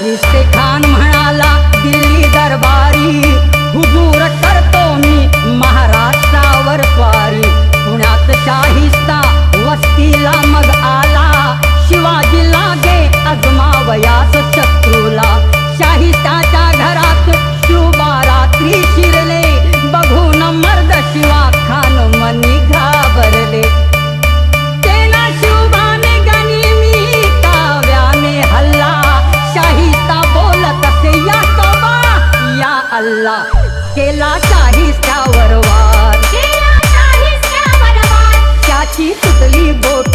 शाहिस्ते खान म्हणाला दिल्ली दरबारी, हुजूर करतो मी महाराष्ट्रावर स्वारी. पुण्यात शाहिस्ता वस्तीला मग आला, शिवाजी लागे अजमावयास शत्रूला. शाहिस्ताच्या घरात शुभा रात्री शिरले, बघून मर्द शिवा खान मनी घाबरले. तेना शुभाने गनिमी काव्याने हल्ला, शाहिस्ता बोलत असे या तोबा या अल्लाह. केला शाहिस्त्यावर वार, त्याची तुटली बोट